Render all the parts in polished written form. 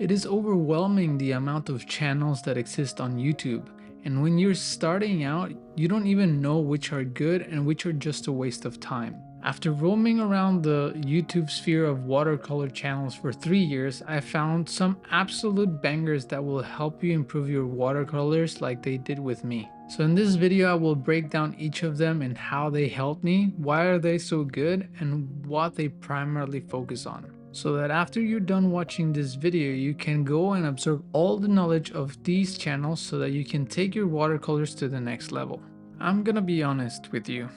It is overwhelming the amount of channels that exist on YouTube, and when you're starting out, you don't even know which are good and which are just a waste of time. After roaming around the YouTube sphere of watercolor channels for 3 years, I found some absolute bangers that will help you improve your watercolors like they did with me. So in this video, I will break down each of them and how they helped me, why are they so good, and what they primarily focus on. So that after you're done watching this video, you can go and absorb all the knowledge of these channels so that you can take your watercolors to the next level. I'm gonna be honest with you.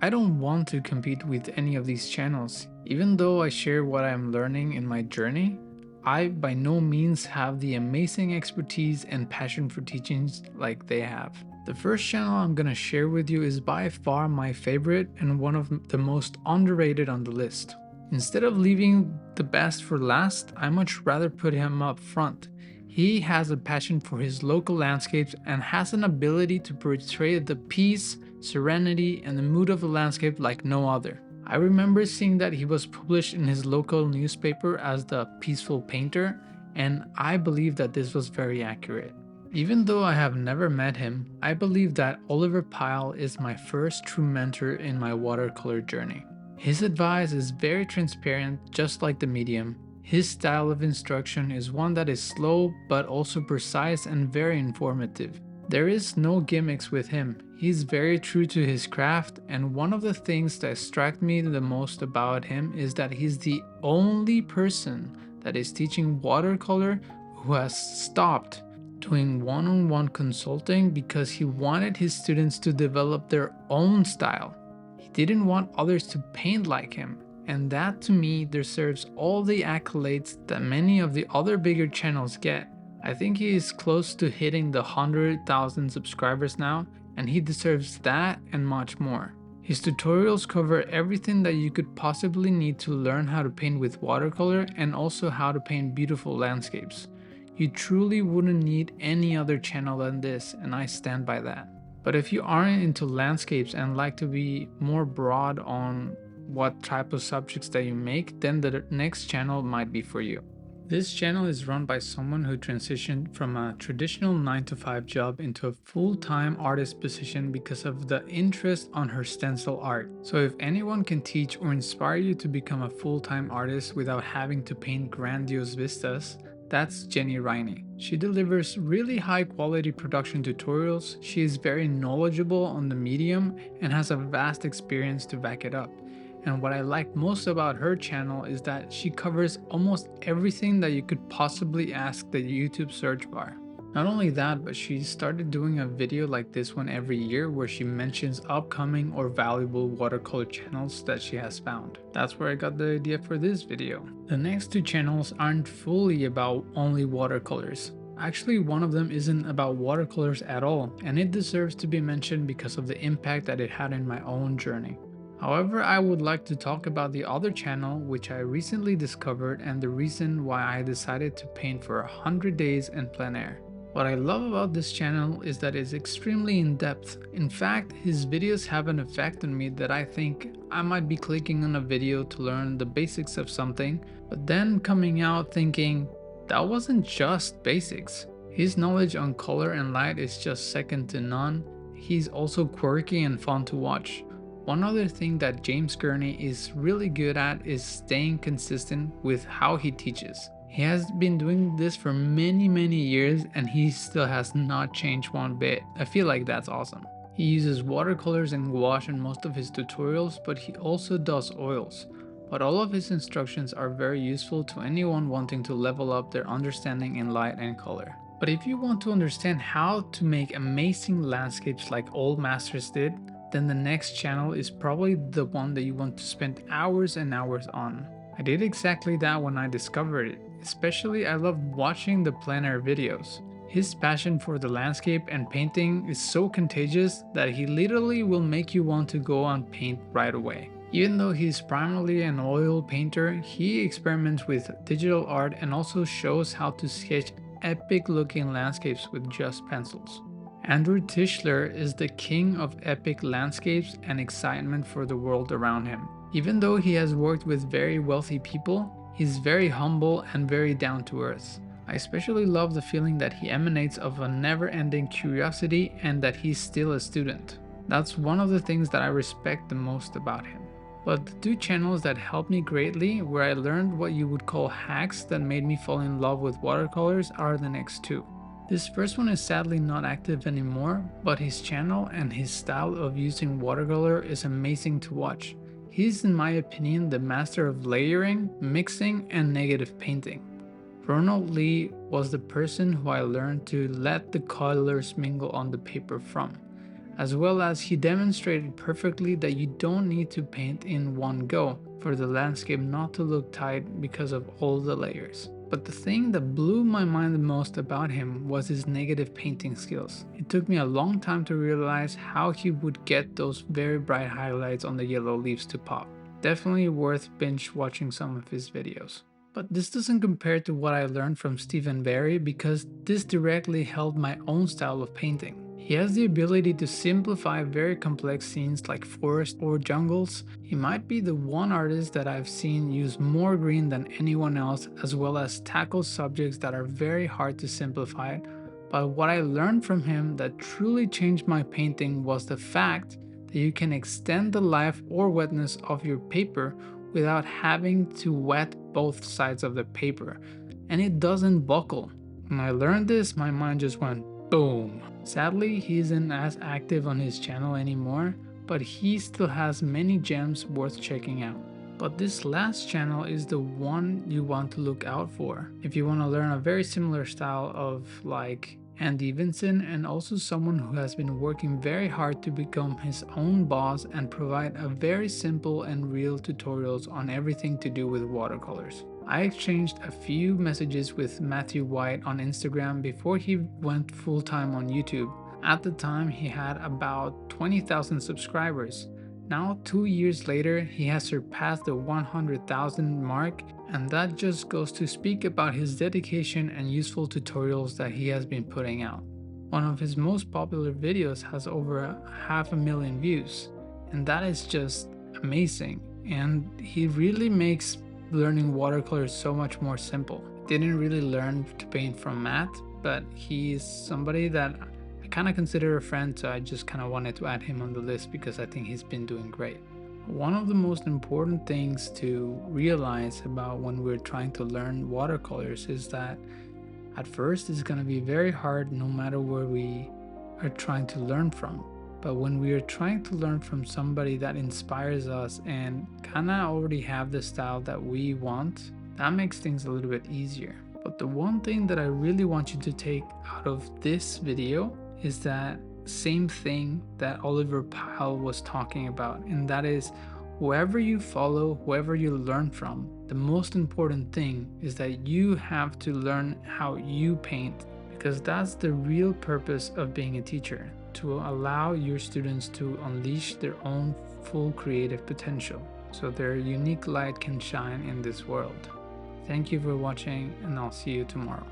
I don't want to compete with any of these channels. Even though I share what I'm learning in my journey, I by no means have the amazing expertise and passion for teachings like they have. The first channel I'm gonna share with you is by far my favorite and one of the most underrated on the list. Instead of leaving the best for last, I much rather put him up front. He has a passion for his local landscapes and has an ability to portray the peace, serenity, and the mood of the landscape like no other. I remember seeing that he was published in his local newspaper as the Peaceful Painter, and I believe that this was very accurate. Even though I have never met him, I believe that Oliver Pyle is my first true mentor in my watercolor journey. His advice is very transparent, just like the medium. His style of instruction is one that is slow but also precise and very informative. There is no gimmicks with him. He's very true to his craft, and one of the things that struck me the most about him is that he's the only person that is teaching watercolor who has stopped doing one-on-one consulting because he wanted his students to develop their own style. He didn't want others to paint like him, and that to me deserves all the accolades that many of the other bigger channels get. I think he is close to hitting the 100,000 subscribers now, and he deserves that and much more. His tutorials cover everything that you could possibly need to learn how to paint with watercolor and also how to paint beautiful landscapes. You truly wouldn't need any other channel than this, and I stand by that. But if you aren't into landscapes and like to be more broad on what type of subjects that you make, then the next channel might be for you. This channel is run by someone who transitioned from a traditional 9-to-5 job into a full-time artist position because of the interest on her stencil art. So if anyone can teach or inspire you to become a full-time artist without having to paint grandiose vistas, that's Jenny Riney. She delivers really high quality production tutorials, she is very knowledgeable on the medium and has a vast experience to back it up. And what I like most about her channel is that she covers almost everything that you could possibly ask the YouTube search bar. Not only that, but she started doing a video like this one every year where she mentions upcoming or valuable watercolor channels that she has found. That's where I got the idea for this video. The next two channels aren't fully about only watercolors. Actually, one of them isn't about watercolors at all, and it deserves to be mentioned because of the impact that it had in my own journey. However, I would like to talk about the other channel which I recently discovered and the reason why I decided to paint for 100 days in plein air. What I love about this channel is that it's extremely in-depth. In fact, his videos have an effect on me that I think I might be clicking on a video to learn the basics of something, but then coming out thinking, that wasn't just basics. His knowledge on color and light is just second to none. He's also quirky and fun to watch. One other thing that James Gurney is really good at is staying consistent with how he teaches. He has been doing this for many years and he still has not changed one bit. I feel like that's awesome. He uses watercolors and gouache in most of his tutorials, but he also does oils. But all of his instructions are very useful to anyone wanting to level up their understanding in light and color. But if you want to understand how to make amazing landscapes like old masters did, then the next channel is probably the one that you want to spend hours and hours on. I did exactly that when I discovered it. Especially I loved watching the plein air videos. His passion for the landscape and painting is so contagious that he literally will make you want to go and paint right away. Even though he's primarily an oil painter, he experiments with digital art and also shows how to sketch epic looking landscapes with just pencils. Andrew Tischler is the king of epic landscapes and excitement for the world around him. Even though he has worked with very wealthy people, he's very humble and very down to earth. I especially love the feeling that he emanates of a never-ending curiosity and that he's still a student. That's one of the things that I respect the most about him. But the two channels that helped me greatly, where I learned what you would call hacks that made me fall in love with watercolors, are the next two. This first one is sadly not active anymore, but his channel and his style of using watercolor is amazing to watch. He's, in my opinion, the master of layering, mixing, and negative painting. Ronald Lee was the person who I learned to let the colors mingle on the paper from, as well as he demonstrated perfectly that you don't need to paint in one go for the landscape not to look tight because of all the layers. But the thing that blew my mind the most about him was his negative painting skills. It took me a long time to realize how he would get those very bright highlights on the yellow leaves to pop. Definitely worth binge watching some of his videos. But this doesn't compare to what I learned from Stephen Barry, because this directly helped my own style of painting. He has the ability to simplify very complex scenes like forests or jungles. He might be the one artist that I've seen use more green than anyone else, as well as tackle subjects that are very hard to simplify. But what I learned from him that truly changed my painting was the fact that you can extend the life or wetness of your paper without having to wet both sides of the paper, and it doesn't buckle. When I learned this, my mind just went boom. Sadly, he isn't as active on his channel anymore, but he still has many gems worth checking out. But this last channel is the one you want to look out for if you want to learn a very similar style of like Andy Vincent, and also someone who has been working very hard to become his own boss and provide a very simple and real tutorials on everything to do with watercolors. I exchanged a few messages with Matthew White on Instagram before he went full-time on YouTube. At the time, he had about 20,000 subscribers. Now, 2 years later, he has surpassed the 100,000 mark, and that just goes to speak about his dedication and useful tutorials that he has been putting out. One of his most popular videos has over 500,000 views, and that is just amazing. And he really makes learning watercolors so much more simple. Didn't really learn to paint from Matt, but he's somebody that I kind of consider a friend, so I just kind of wanted to add him on the list because I think he's been doing great. One of the most important things to realize about when we're trying to learn watercolors is that at first it's going to be very hard no matter where we are trying to learn from. But when we are trying to learn from somebody that inspires us and kind of already have the style that we want, that makes things a little bit easier. But the one thing that I really want you to take out of this video is that same thing that Oliver Pyle was talking about, and that is whoever you follow, whoever you learn from, the most important thing is that you have to learn how you paint, because that's the real purpose of being a teacher, to allow your students to unleash their own full creative potential so their unique light can shine in this world. Thank you for watching, and I'll see you tomorrow.